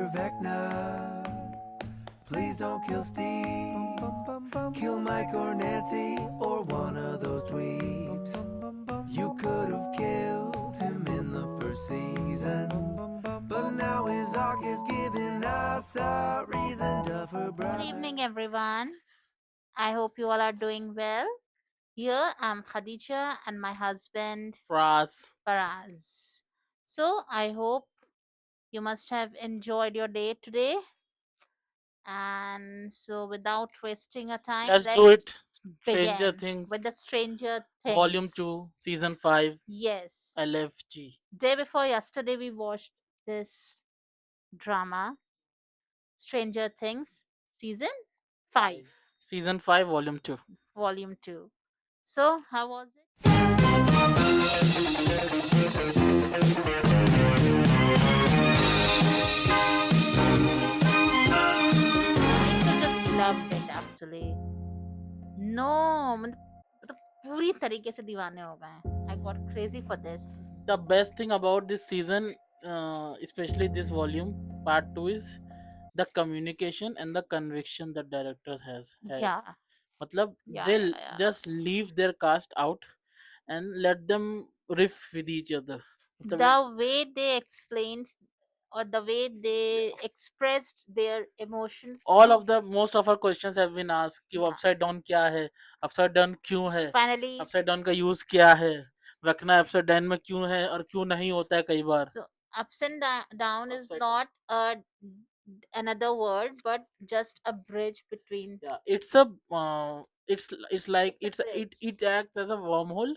Vecna, please don't kill Steve. Kill Mike or Nancy or one of those dweebs. You could have killed him in the first season, but now his arc is giving us a reason to for Good evening, everyone. I hope you all are doing well. Here I'm Khadija and my husband Fras. Faraz. So I hope you must have enjoyed your day today. And so, without wasting a time, Let's do let's it. Stranger begin Things, with the Stranger Volume Things. 2, Season 5, Yes, LFG. day before yesterday, we watched this drama, Stranger Things, season 5, Season 5, Volume 2. volume 2. So, how was it? I just loved it actually. No, मतलब पूरी तरीके से दीवाने हो गए हैं. I got crazy for this. The best thing about this season, especially this volume, part 2, is the communication and the conviction that directors has. Yeah, मतलब, yeah, they'll yeah, yeah. just leave their cast out and let them riff with each other. मतलब, The way they explained or the way they expressed their emotions all through. of the most of our questions have been asked कि वो Yeah. Upside down क्या है, upside down क्यों है, Finally, upside down का use क्या है, वकना upside down में क्यों है और क्यों नहीं होता है कई बार. so ups and down is Upside not another word, but just a bridge between. yeah, it's a it's like It's a it bridge. it acts as a wormhole,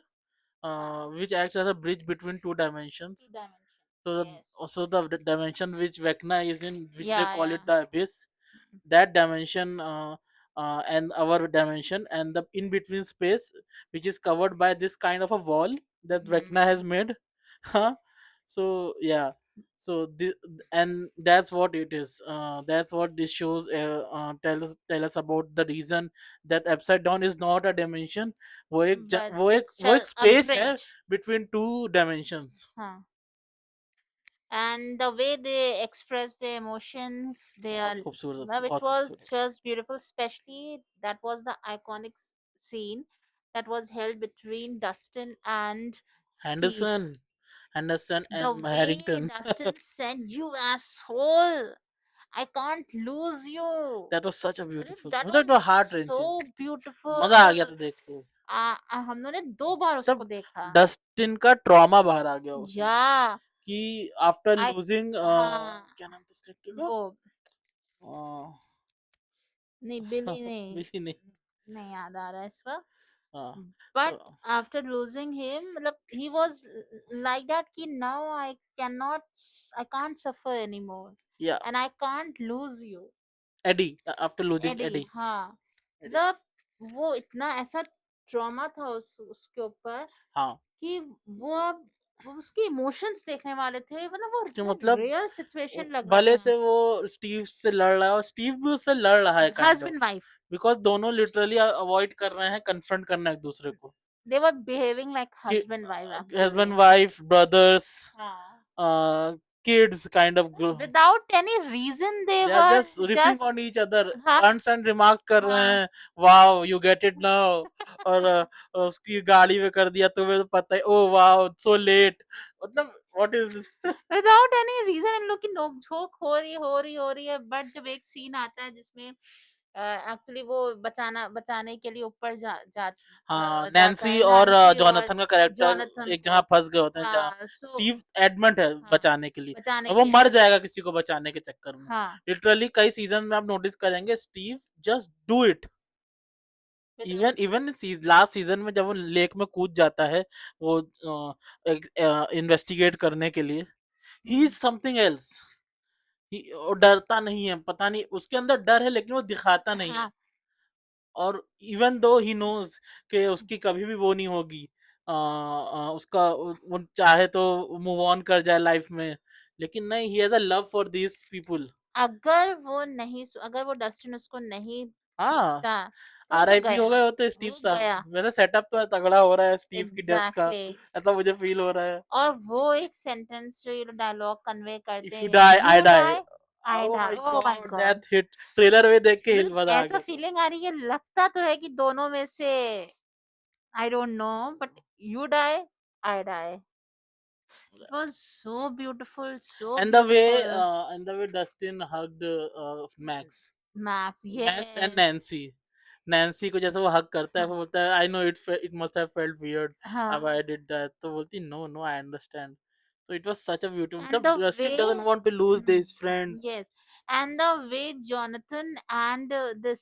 which acts as a bridge between two Two dimensions. dimensions. So Yes. also the dimension which Vecna is in, which they Yeah, call yeah. it the abyss, that dimension, and our dimension, and the in between space, which is covered by this kind of a wall that Vecna has Hmm. made. Huh? So yeah, so and that's what it is. That's what this shows. Tell us about the reason that upside down is not a dimension. But वो एक a space है bridge. between two dimensions. Huh. And the way they express their emotions, they are. बहुत खूबसूरत, Well, it बहुत was खूबसूरत. just beautiful. Especially that was the iconic scene that was held between Dustin and Steve. Henderson, Henderson The and way Harrington. Dustin said, "You asshole, I can't lose you." That was such a अरे, beautiful that thing. was That was heart wrenching. so beautiful. मजा आ गया था देख के. हम लोगों ने 2 बार उसको तब देखा. डस्टिन का ट्रॉमा बाहर आ गया उसमें या कि आफ्टर आई लूजिंग, हाँ क्या नाम था उस कैरेक्टर का? वो अह, नहीं, बिली नहीं, बिली नहीं. नहीं याद आ रहा है इस वक्त. हाँ, But तो after losing him, मतलब, he was like that कि now I can't suffer anymore या and I can't lose you. Eddie, after losing Eddie, Eddie. हाँ. एडी, मतलब वो इतना ऐसा ट्रॉमा था उसके ऊपर हाँ, कि वो उसके इमोशंस देखने वाले थे. मतलब वो कि इतना मतलब रियल सिचुएशन लग रहा भले था. से वो स्टीव से लड़ रहा है और स्टीव भी उससे लड़ रहा है kind of, husband wife, because दोनों लिटरली अवॉइड कर रहे हैं कन्फ्रंट करना एक दूसरे को. they were behaving like husband wife Husband, actually. wife, brothers, हाँ. kids, kind of. Without any reason they They are were just riffing just. on each other. हाँ, Constant remarks कर रहे हाँ. हैं. Wow, you get it now. और उसकी गाड़ी में कर दिया तुम्हें तो पता है. Oh wow, so late. मतलब what is this? Without any reason इन लोग की नोकझोंक हो रही है. बट जब एक सीन आता है जिसमें एक्चुअली वो बचाने के लिए ऊपर हाँ, जाता नैन्सी है और नैन्सी और जॉनथन का कैरेक्टर जॉनथन एक को. जगह फंस गए होते हैं जहाँ हाँ, सो. स्टीव एडमंड है हाँ, बचाने के लिए, बचाने और वो के मर लिए. जाएगा किसी को बचाने के चक्कर में. हाँ, लिटरली कई सीजन में आप नोटिस करेंगे Steve just do it. Even without. Even last season में जब वो लेक में कूद जाता है वो इन्वेस्टिगेट करने के लिए, ही इज समथिंग एल्स. डरता नहीं है, पता नहीं उसके अंदर डर है लेकिन वो दिखाता नहीं है. हाँ, और इवन दो ही नोज कि उसकी कभी भी वो नहीं होगी, उसका वो चाहे तो मूव ऑन कर जाए लाइफ में, लेकिन नहीं, he has a love for these people. अगर वो डस्टिन उसको नहीं हाँ, खींचता तो वो तो आरआईपी हो गया. गए होते स्टीव वो साहब. गया. वैसे सेटअप तो तगड़ा हो रहा है स्टीव की डेथ का, एग्जैक्टली. ऐसा मुझे फील हो रहा है. और वो एक सेंटेंस जो ये डायलॉग कन्वे करते इफ यू हैं, die I you die, die I Oh डा my oh my God, God, that hit. Trailer में देख के हिल मतलब बना आ ऐसा गया था. फीलिंग आ रही है, लगता तो है कि दोनों में से I don't know, but you die, I die. It was so beautiful, so And beautiful. the way Dustin hugged Max. Max, Max and yes. Nancy. Nancy को जैसे वो हक करता है, हाँ, वो बोलता है I know it must have felt weird अब हाँ. I did that, तो बोलती no I understand. So it was such a beautiful, And मतलब the Dustin way, doesn't want to lose Mhm. his friends. Yes, and the way Jonathan and this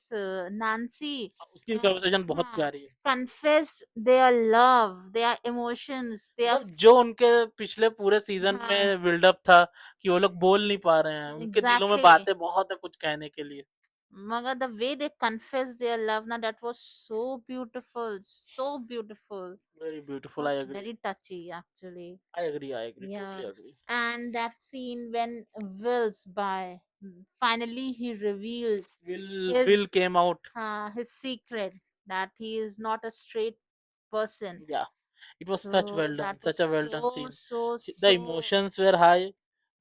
Nancy उसकी uh, conversation बहुत हाँ, प्यारी है. confessed their love, their emotions, their मतलब जो उनके पिछले पूरे सीजन हाँ, में बिल्डअप था कि वो लोग बोल नहीं पा रहे हैं, उनके दिलों में exactly. बातें बहुत है कुछ कहने के लिए. Magar the way they confessed their love, now that was so beautiful, so beautiful. Very It beautiful, I was agree. very touchy, actually. I agree, Yeah, totally agree. and that scene when Will's by finally he revealed his Will came out. his secret that he is not a straight person. Yeah, it was such So well done, that such was a well done so scene. so The so emotions were high,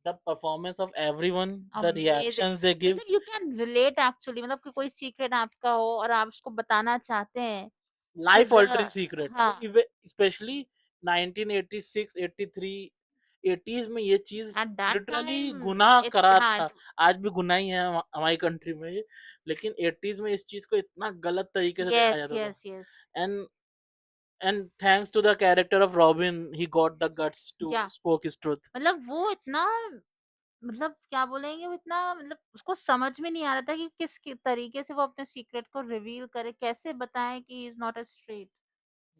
the performance of everyone, the amazing. reactions they give, मतलब you can relate actually, मतलब कि कोई secret आपका हो और आप उसको बताना चाहते हैं to life altering the secret. हाँ Especially 1986, 83, 80s में ये चीज at that लिटरली time गुनाह it's करा hard. था. आज भी गुनाह ही है हमारी कंट्री में ये, लेकिन 80s में इस चीज को इतना गलत तरीके से देखा Yes, जाता था. yes, yes. And and thanks to the character of Robin, he got the guts to Yeah. spoke his truth. मतलब वो इतना, मतलब क्या बोलेंगे, वो इतना, मतलब उसको समझ में नहीं आ रहा था कि तरीके से वो अपने सीक्रेट को रिवील करे, कैसे बताएं कि is not a straight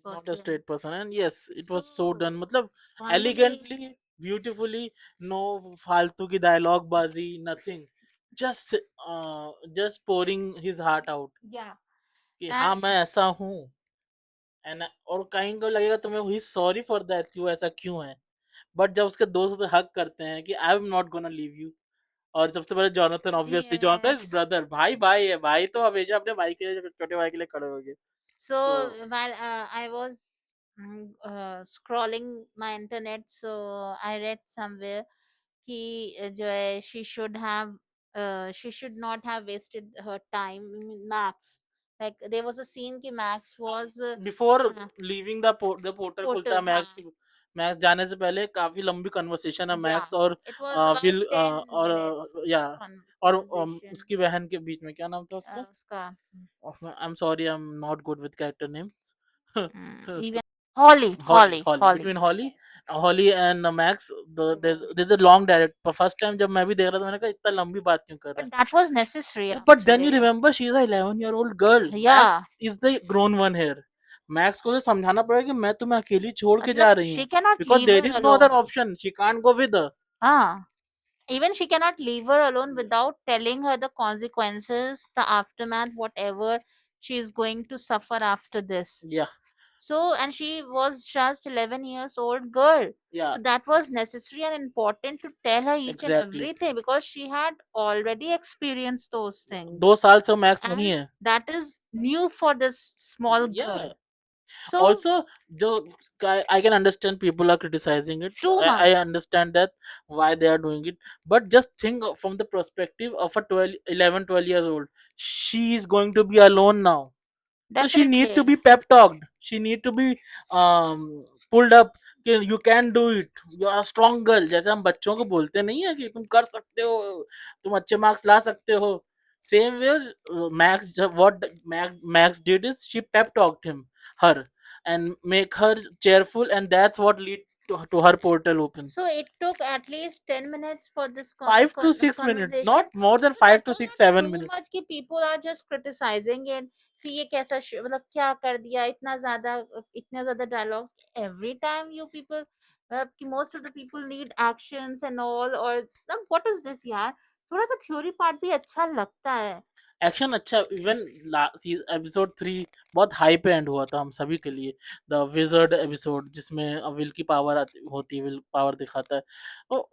Not a person. straight person, and yes, it was so So done. मतलब finally, elegantly, beautifully, no फालतू की dialogue बाजी, nothing. Just just pouring his heart out yeah, कि हाँ and मैं ऐसा हूँ. And और कहीं को लगेगा तुम्हें ही सॉरी फॉर दैट कि वो ऐसा क्यों है. बट जब उसके दोस्त उसे हक करते हैं कि आई am not gonna leave you, और सबसे पहले Jonathan, obviously Jonathan is yes. Brother, भाई है, भाई तो हमेशा अपने भाई के लिए, छोटे भाई के लिए खड़े होंगे. So so while I was scrolling my internet, so I read somewhere कि जो है she should not have wasted her time. Max, like there was a scene कि Max was बिफोर हाँ, लीविंग द पोर्टल खुलता है, portal, हाँ, max जाने से पहले काफी लंबी कन्वर्सेशन है yeah, मैक्स और it was about विल 10 और minutes या और conversation. उसकी बहन के बीच में क्या नाम था उसका. उसका I am sorry, I am not good with character names. even Holly, Holly Holly, Holly Holly. Between Holly and Max, there is long direct. First time जब मैं भी देख रहा था, मैंने कहा इतना लंबी बात क्यों कर रहा But that was necessary है. But then you actually. Remember she is a 11-year-old girl. Max Yeah, is the grown one here. Max को तो समझाना पड़ेगा कि मैं तुम्हें अकेली छोड़ के जा मतलब रही she हूँ, cannot because leave there her is no alone. Other option, she can't go with. हाँ, even she cannot leave her alone without telling her the consequences, the aftermath, whatever she is going to suffer after this. या So, and she was just 11 years old girl. या So that was necessary and important to tell her each and exactly. everything because she had already experienced those things. 2 साल से max वही And है. that is new for this small या girl. So, also जो I can understand people are criticizing it. too I much. understand that why they are doing it, but just think from the perspective of a 12 years old. She is going to be alone now, so she need to Definitely. be pep talked, she need to be um, pulled up कि you can do it, you are a strong girl. जैसे हम बच्चों को बोलते नहीं है कि तुम कर सकते हो, तुम अच्छे मार्क्स ला सकते हो. Same way, Max, what Max did is she pep talked her and make her cheerful, and that's what lead to her portal open. So it took at least 10 minutes for this 5 to 6 minutes, conversation. not more than So five that to was six, not seven too minutes. much कि people are just criticizing it कि ये कैसा मतलब क्या कर दिया, इतने ज्यादा dialogues. Every time you people कि most of the people need actions and all, or मतलब what is this यार, थोड़ा सा theory part भी अच्छा लगता है. एक्शन अच्छा. इवन एपिसोड 3 बहुत हाई पे एंड हुआ था हम सभी के लिए. द विजर्ड एपिसोड, जिसमें विल की पावर होती है, विल पावर दिखाता है.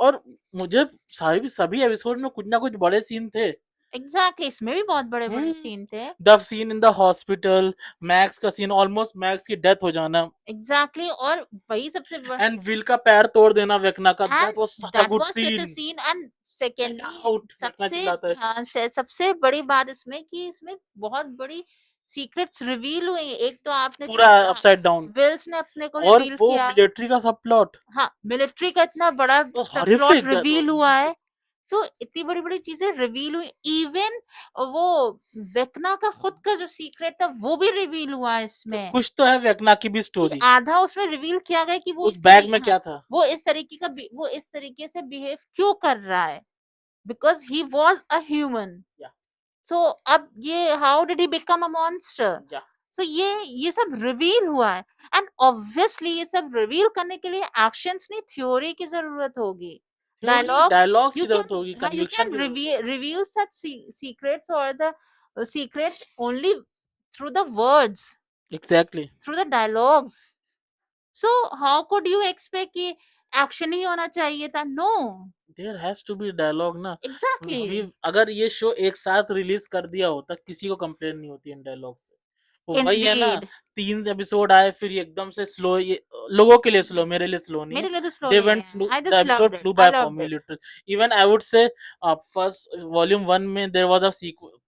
और मुझे सभी एपिसोड में कुछ ना कुछ बड़े सीन थे. Exactly, इसमें भी बहुत बड़े बड़े सीन थे. The seen in the hospital, max का सीन, ऑलमोस्ट मैक्स की डेथ हो जाना, Exactly, और वही सबसे एंड विल का पैर तोड़ देना वेकना का, and that was such a that good was such a scene. scene. And secondly out रखना सबसे चिल्लाता है। हाँ सबसे बड़ी बात इसमें कि इसमें बहुत बड़ी सीक्रेट्स रिवील हुई। एक तो आपने पूरा देखा अपसाइड डाउन। विल्स ने अपने को और रिवील वो किया। मिलिट्री का सब प्लॉट हाँ मिलिट्री का इतना बड़ा तो सब प्लॉट हॉरिफिक रिवील हुआ है। तो इतनी बड़ी बड़ी चीजें रिवील हुई। इवन वो वेकना का खुद का जो सीक्रेट था वो भी रिवील हुआ है इसमें। कुछ तो है वेकना की भी कि स्टोरी। आधा उसमें रिवील किया गया कि वो उस इस बैग में हाँ, क्या था? वो इस तरीके से बिहेव क्यों कर रहा है, because he was a human. Yeah. सो अब ये how did he become a monster. Yeah. सो ये सब रिवील हुआ है। एंड ऑब्वियसली ये सब रिवील करने के लिए एक्शंस नहीं थ्योरी की जरूरत होगी, डायलॉग्स। डायलॉग्स यू की जरूरत कैन होगी, हाँ यू कन्विक्शन कैन की जरूरत रिवील सच सीक्रेट्स और the secrets only through the words, exactly. Through the dialogues. So how could you expect कि एक्शन ही होना चाहिए था? No there has to be dialogue ना। एग्जैक्टली अगर ये शो एक साथ रिलीज कर दिया होता किसी को कंप्लेन नहीं होती इन डायलॉग से। वो वही है ना, इंडीड 3 एपिसोड आए फिर ये एकदम से स्लो। ये लोगों के लिए स्लो, मेरे लिए स्लो नहीं है। मेरे लिए तो स्लो दे नहीं वेंट है। Flu, I the just episode loved it, flu I by for loved me it. Literally. Even I would say first volume 1 में देयर वाज अ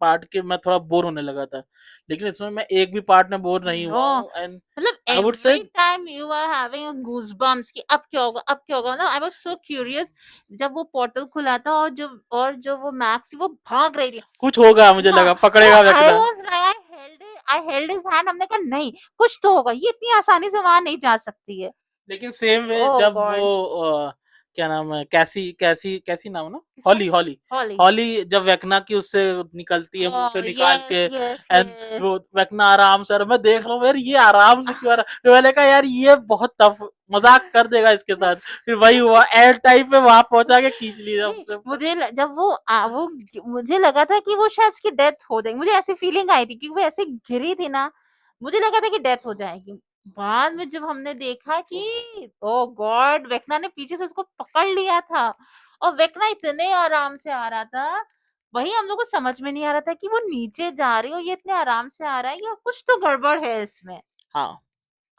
पार्ट के मैं थोड़ा बोर होने लगा था, लेकिन इसमें मैं एक भी पार्ट में बोर नहीं हुआ नो हूँ। एंड मतलब I would say every time you are having goose bumps कि अब क्या होगा, अब क्या होगा। मतलब आई वाज सो क्यूरियस जब वो पोर्टल खुला था और जो वो मैक्स वो भाग रही थी। कुछ होगा, मुझे हाँ लगा तो पकड़ेगा I Vecna. Was I held his hand. हमने कहा नहीं कुछ तो होगा, ये इतनी आसानी से वहां नहीं जा सकती है। लेकिन सेम वे ओह जब वो गॉड क्या नाम है, कैसी कैसी कैसी नाम है ना, किसका? हॉली हॉली हॉली। हॉली जब वेकना की उससे निकलती है, मुंह से ओह निकाल के, यस यस एंड यस। वो वेकना आराम से, और मैं देख रहा हूँ यार ये आराम से क्यों आ रहा है, फिर मैंने कहा यार ये बहुत टफ मजाक कर देगा इसके साथ। फिर वही हुआ, एंड टाइम पे वहां पहुंचा के खींच लिया नहीं हमसे। जब वो मुझे लगा था कि वो शायद उसकी डेथ हो जाएगी। मुझे ऐसी फीलिंग आई थी कि वो ऐसे गिरी थी ना, मुझे लगा था कि डेथ हो जाएगी। बाद में जब हमने देखा कि ओ गॉड वेकना ने पीछे से उसको पकड़ लिया था और वेकना इतने आराम से आ रहा था, वही हम लोग को समझ में नहीं आ रहा था कि वो नीचे जा रही हो ये इतने आराम से आ रहा है या कुछ तो गड़बड़ है इसमें। हाँ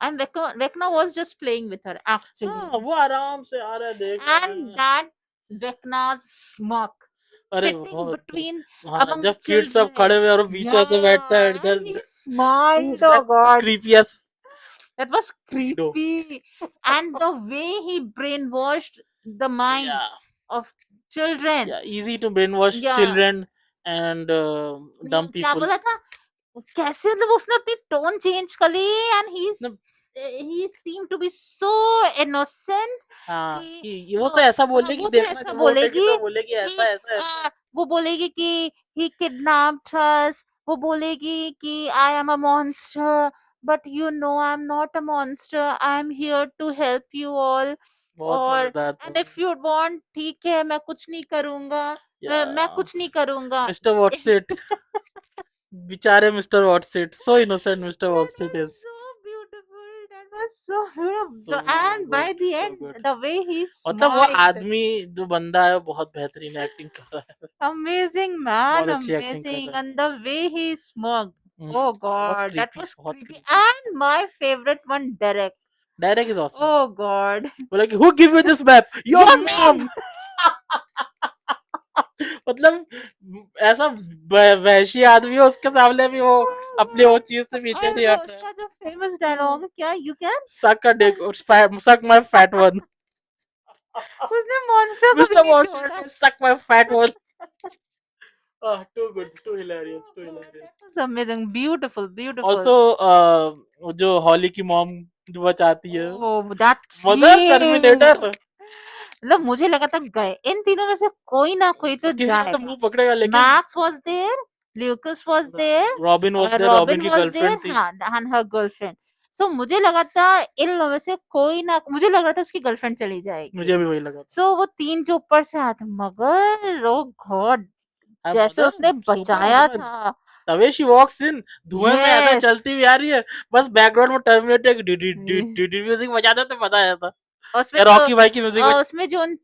and Vecna was just playing with her हाँ, एक्चुअली। वो आराम से आ रहा है, देख रहे And हैं। that Vecna's smirk अरे sitting बहुत, between हाँ among जब the किड्स सब खड़े children. हुए और बीच से बैठता है Yeah, and इधर, he smiled. Oh that's God, creepy as that was डो। creepy. And the way he brainwashed the mind या of children. easy to brainwash Yeah, children and dumb क्या people. बोला था? कैसे मतलब उसने अपनी टोन चेंज कर ली एंड मतलब he seemed to be so innocent हाँ कि कि वो तो ऐसा बोले कि वो तो देखना, ऐसा जब वो उठेगी बोलेगी तो बोलेगी कि ऐसा ऐसा ऐसा। वो बोलेगी कि he kidnapped us, वो बोलेगी कि I am a monster but you know I'm not a monster, I'm here to help you all। बहुत और मजेदार and था if you want ठीक है मैं कुछ नहीं करूंगा, या मैं कुछ नहीं करूंगा। मिस्टर वॉटसेट, बेचारे mister Whatsit, so innocent mister That Whatsit was is. so beautiful. That was so beautiful. So And by good, the so end, good. the way he मतलब वो smiled, आदमी जो बंदा है वो बहुत बेहतरीन एक्टिंग कर रहा है, amazing बहुत man, अच्छी एक्टिंग कर amazing. रहा है। And the way he smoked, oh बहुत God, that क्रीपी, was बहुत creepy. Creepy. And my favorite one, Derek. Direct is awesome. Oh God, बोला कि who give you this map, your your mom. mom. मतलब ऐसा वैशी आदमी है, उसके सामने भी वो अपनी वो चीज से पीछे और नहीं वो हट रहा है। उसका जो फेमस डायलॉग है क्या, you can suck a dick, suck my fat one. उसने मॉन्स्टर को भी मिस्टर नहीं वॉटसन, छोड़ा। Suck my fat one. Too good, too hilarious, too hilarious. That was amazing, beautiful, beautiful. Also जो हॉली की mom जो बचाती है, Oh, that mother scene. Terminator. मतलब मुझे लगा था गए इन तीनों में से कोई ना कोई तो किसी का तो जाएगा। मुंह पकड़ेगा, लेकिन Max was there, Lucas was there, Robin was there, Robin Robin की वाज गर्लफ्रेंड देयर, थी। हाँ एंड हर गर्लफ्रेंड। सो मुझे लगा था इन लोगों में से कोई ना, मुझे लग रहा था उसकी गर्लफ्रेंड चली जाएगी। मुझे भी वही लगा था। सो वो तीन जो ऊपर से आते, मगर ओ गॉड जैसे मदर उसने सुपर बचाया वुमन, था। द वे शी वॉक्स इन, धुएं में ऐसा यस चलती हुई आ रही है, बस बैकग्राउंड में टर्मिनेटर की म्यूजिक बजाता तो पता जाता, उसमें या जो रॉकी भाई की म्यूजिक बज। उसमें जो उन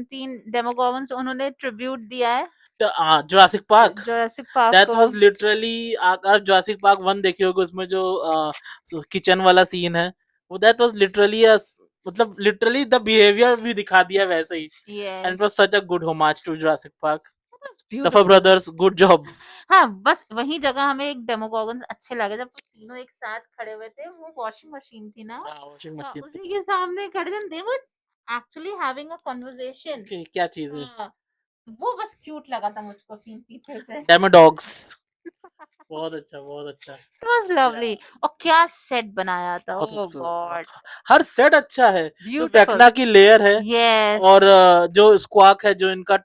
तीन डेमोगोगन्स उन्होंने ट्रिब्यूट दिया है Jurassic park, Jurassic park that को। वाज लिटरली, आप जुरासिक पार्क 1 देखी होगी, उसमें जो किचन वाला सीन है, वो दैट वाज लिटरली मतलब लिटरली द बिहेवियर भी दिखा दिया वैसे ही, and yes, it was such a good homage to Jurassic Park. was Duffer beautiful. Brothers, good job. हाँ, बस वही जगह हमें एक डेमोगोगन्स अच्छे लगे जब वो तीनों एक साथ खड़े हुए थे, वो वॉशिंग मशीन थी ना, वॉशिंग मशीन उसी के सामने खड़े थे, they were actually having a conversation. क्या चीज है. हाँ, वो बस क्यूट लगा था मुझको सीन पीछे से. डेमोडॉग्स. बहुत अच्छा, बहुत अच्छा. It was lovely. और क्या सेट बनाया था, बहुत oh खूबसूरत, god, हर सेट अच्छा है. जो beautiful. वेकना की लेयर है, Yes, और जो स्क्वाक है, जो इनका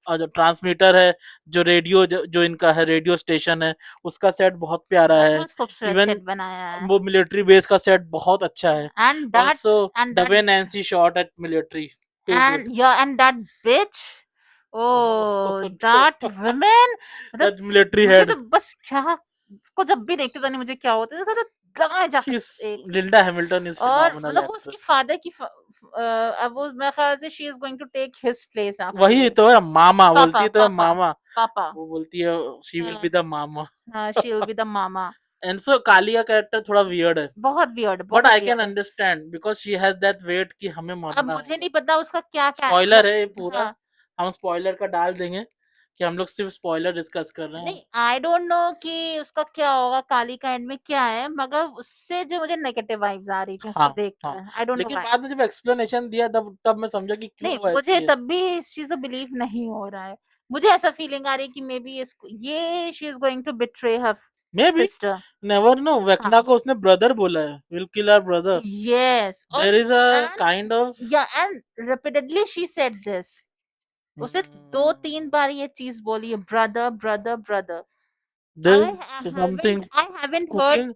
जो ट्रांसमीटर है, जो रेडियो, जो इनका है रेडियो स्टेशन है, उसका सेट बहुत प्यारा है. बहुत खूबसूरत इवन सेट बनाया है. वो मिलिट्री बेस का सेट बहुत अच्छा है. And that, also and the that, way Nancy shot at military, too and good. yeah, and that bitch, oh, that woman, मतलब दैट मिलिट्री मुझे हेड. तो बस क्या, उसको जब भी देखती तो नहीं मुझे क्या होता है, तो लगा जाकर एक. लिंडा हैमिल्टन इज और फिनोमिनल मतलब वो उसके एक्ट्रेस. फादर की अब वो मेरे ख्याल से she is going to take his place वही आफ्टर तो है मामा, पापा, बोलती है तो है पापा, मामा. पापा. वो बोलती है शी विल बी हाँ, द मामा. हाँ, she will be the mama. And so Kali का कैरेक्टर थोड़ा वियर्ड है, बहुत वियर्ड, बट बहुत I can weird. Understand because she has that weight कि हमें अब मरना मुझे है. नहीं पता उसका क्या क्या स्पॉइलर है ये पूरा, हाँ, हम स्पॉइलर का डाल देंगे कि हम लोग सिर्फ स्पॉइलर डिस्कस कर रहे हैं. नहीं, आई डोंट नो कि उसका क्या होगा, काली का एंड में क्या है, मगर उससे जो मुझे नेगेटिव वाइब्स आ रही थी उसको हाँ, हाँ, देखकर, आई डोंट नो लेकिन व्हाई. बाद में जब एक्सप्लेनेशन दिया तब मैं समझा कि क्यों नहीं, वो मुझे ऐसी है. तब भी इस चीज को बिलीव नहीं हो रहा है. मुझे ऐसा फीलिंग आ रही है कि मे बी इसको ये she is going to betray her maybe, sister. Never no. Vecna हाँ, को उसने ब्रदर बोला है, will kill our brother. Yes. और there is a and kind of, या and repeatedly she said this. उसे 2-3 बार ये चीज बोली है, brother, brother, brother. There I is haven't something I haven't heard. Cooking.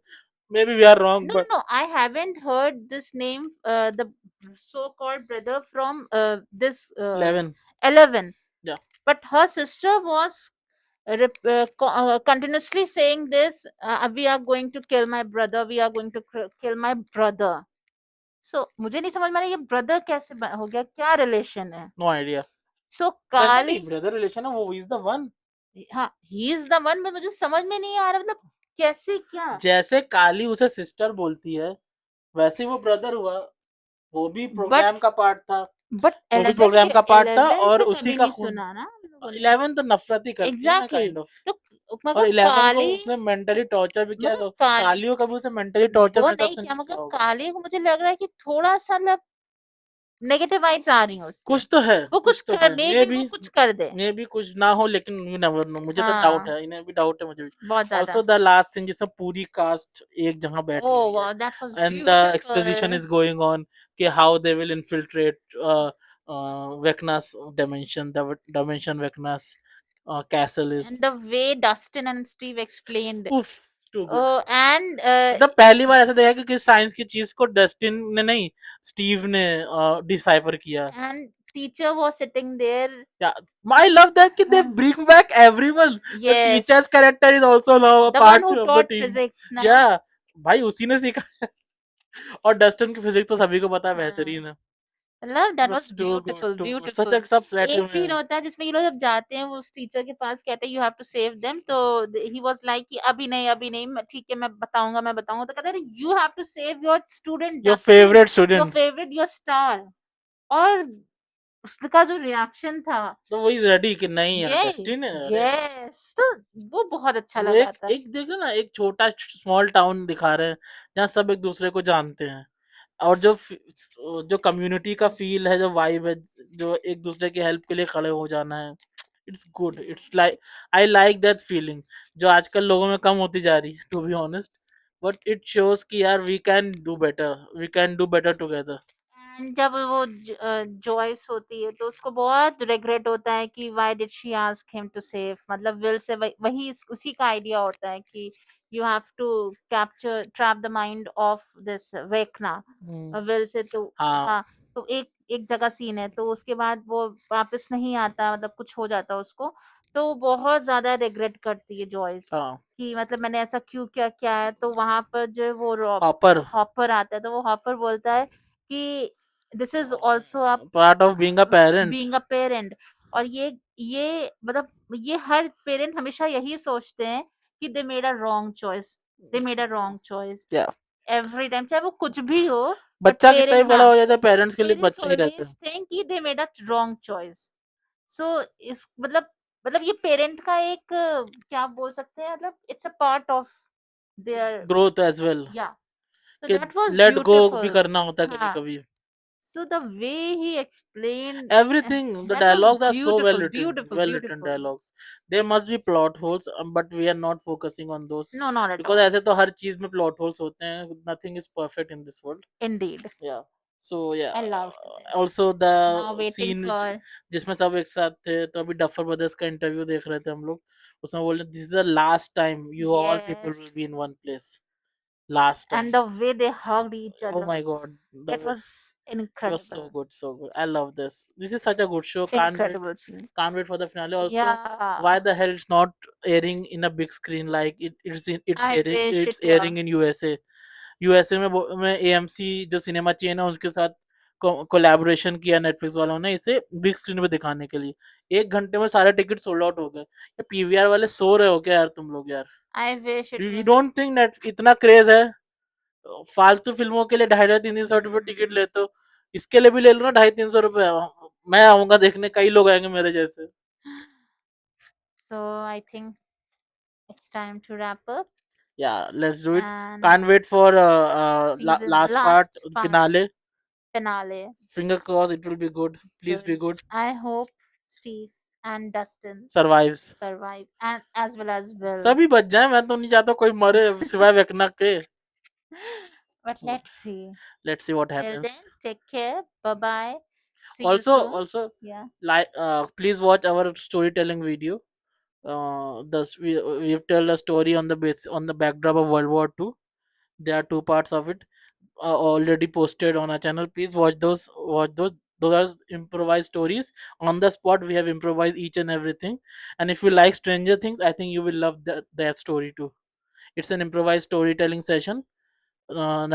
Maybe we are wrong, No, no, but no. I haven't heard this name, the so-called brother from this 11. 11. Yeah. But her sister was continuously saying this. We are going to kill my brother. We are going to kill my brother. So मुझे नहीं समझ में आ रहा ये brother कैसे हो गया, क्या रिलेशन है. No idea. So नहीं, काली, ब्रदर रिलेशन है, वो इज द वन. हाँ, he is the one, मुझे समझ में नहीं आ रहा मतलब कैसे क्या. जैसे काली उसे सिस्टर बोलती है, वैसे ही वो ब्रदर हुआ. वो भी बट प्रोग्राम का पार्ट था. बट वो भी 11 प्रोग्राम के का पार्ट था 11 और से उसी कभी का नहीं खून. सुना ना हम लोगों ने. 11 तो नफरत ही करती है ना, एग्जैक्टली काइंड ऑफ. तो और मगर 11 को काली, उसने मेंटली टॉर्चर भी किया. मगर तो काली काली को कभी उसे मेंटली टॉर्चर वो मेरे हिसाब नहीं से किया, नहीं मगर किया होगा. काली को मुझे लग रहा है कि थोड़ा सा मतलब नेगेटिव वाइब्स आ रही हैं उससे. कुछ तो है, वो कुछ कुछ तो कर, है. मे मे बी बी, वो कुछ कर दे. मे बी कुछ ना हो, लेकिन यू नेवर नो. मुझे तो डाउट हाँ, है, इन्हें भी डाउट है मुझे भी. बहुत ज्यादा. ऑल्सो द लास्ट सीन जिसमें पूरी कास्ट एक जगह बैठी ओह हुई है, वाह, that was and the exposition beautiful. is going on कि how they will infiltrate Vecna's dimension, the dimension Vecna's castle is. And the way Dustin and Steve explained. Oof, too good. And मतलब पहली बार ऐसा देखा कि किसी science की चीज को डस्टिन ने नहीं, स्टीव ने डिसाइफर किया. And teacher was sitting there. Yeah, I love that कि they bring back everyone. The Yes, teacher's character is also now a the one part who of the taught team. physics ना. Yeah, भाई उसी ने सीखा है. और Dustin की physics तो सभी को पता है, हाँ, बेहतरीन है. मतलब that was That's too good, beautiful, too good. Such beautiful. है कि सब फ्लैट एक में सीन है. होता है जिसमें ये लोग जब जाते हैं वो उस टीचर के पास, कहते हैं you have to save them, तो ही वाज लाइक कि अभी नहीं, अभी नहीं, ठीक है मैं बताऊंगा, मैं बताऊंगा. तो कहते हैं you have to save your student Your Dustin, favorite your student. Favourite, your star. और उसका जो रिएक्शन था, तो वही रेडी कि नहीं यार, यस, डस्टिन है. अरे यस, तो वो बहुत अच्छा वो लगा एक था. एक देखो ना, एक छोटा स्मॉल टाउन दिखा रहे हैं जहाँ सब एक दूसरे को जानते हैं. और जो कम्युनिटी का फील है, जो वाइब है, जो एक दूसरे की हेल्प के लिए खड़े हो जाना है. It's good. It's like, I like that feeling जो आजकल लोगों में कम होती जा रही है, to be honest. But it shows कि यार we can do better, we can do better together. And जब वो जॉइस होती है तो उसको बहुत रिग्रेट होता है कि why did she ask him to save. मतलब विल से वही उसी का आइडिया होता है कि you have to capture trap the mind of this Vecna. Will से तो हाँ, हाँ, तो एक एक जगह सीन है, तो उसके बाद वो वापस नहीं आता, मतलब कुछ हो जाता है उसको, तो वो बहुत ज्यादा रिग्रेट करती है जॉइस हाँ. कि मतलब मैंने ऐसा क्यों क्या क्या है. तो वहां पर जो वो हॉपर, हॉपर आता है, तो वो हॉपर बोलता है कि this is also a part of being a parent. Being a parent. और ये मतलब ये हर पेरेंट हमेशा यही सोचते हैं कि they made a wrong choice, they made a wrong choice या एवरी टाइम, चाहे वो कुछ भी हो. but बच्चा कितना ही parent बड़ा हाँ हो जाता है पेरेंट्स के लिए parents बच्चा ही रहता always think कि they made a wrong choice. So इस मतलब ये पेरेंट का एक क्या बोल सकते हैं, मतलब it's a part of their है growth as well yeah. So कि that was लेट गो भी beautiful. करना होता है कभी हाँ. कभी So the way he explained, everything the that was dialogues are so beautiful, beautiful, well written beautiful. dialogues there must be plot holes but we are not focusing on those No, not at because all. ऐसे तो हर चीज में plot holes होते हैं nothing is perfect in this world Indeed. yeah so yeah I loved this. also the Now waiting scene for जिसमें सब एक साथ थे तो अभी डफर ब्रदर्स का इंटरव्यू देख रहे थे हम लोग उसमें बोले this is the last time you all people will yes, be in one place last time and the way they hugged each oh other, my god that was it was so incredible, good so good I love this is such a good show incredible scene. can't wait for the finale also why Yeah, the hell it's not airing in a big screen like I wish it's it were. airing in USA में AMC जो cinema chain है उसके साथ collaboration किया Netflix वालों ने इसे big screen पे दिखाने के लिए 1 घंटे में सारे टिकट सोल्ड आउट हो गए ये पीवीआर वाले सो रहे हो क्या यार तुम लोग यार I wish it you were. Don't think net इतना क्रेज है फालतू फिल्मों के लिए 250-300 रुपए टिकट लेते हो इसके लिए भी ले लो ना 250-300 रुपए मैं आऊंगा देखने कई लोग आएंगे मेरे जैसे So I think it's time to wrap up yeah let's do it and can't wait for season last part last part finale finale. fingers crossed it will be good please be Good. good I hope Steve and Dustin survives survive, and as well as Will. सभी बच जाए मैं तो नहीं चाहता कोई मरे सिवाय वेकना के But let's see. let's see what Till then, happens take care. Bye bye. See you also soon. also Yeah. like please watch our storytelling video we've told a story on the base on the backdrop of World War II. There are two parts of it already posted on our channel. Please watch those are improvised stories on the spot. We have improvised each and everything, and if you like Stranger Things I think you will love that story too. It's an improvised storytelling session.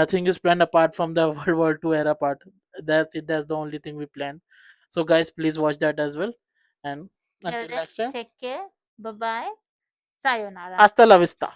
Nothing is planned apart from the World War II era part. That's it. That's the only thing we planned. So guys, please watch that as well. And Till until then, next time, take care. Bye bye. Sayonara. hasta la vista.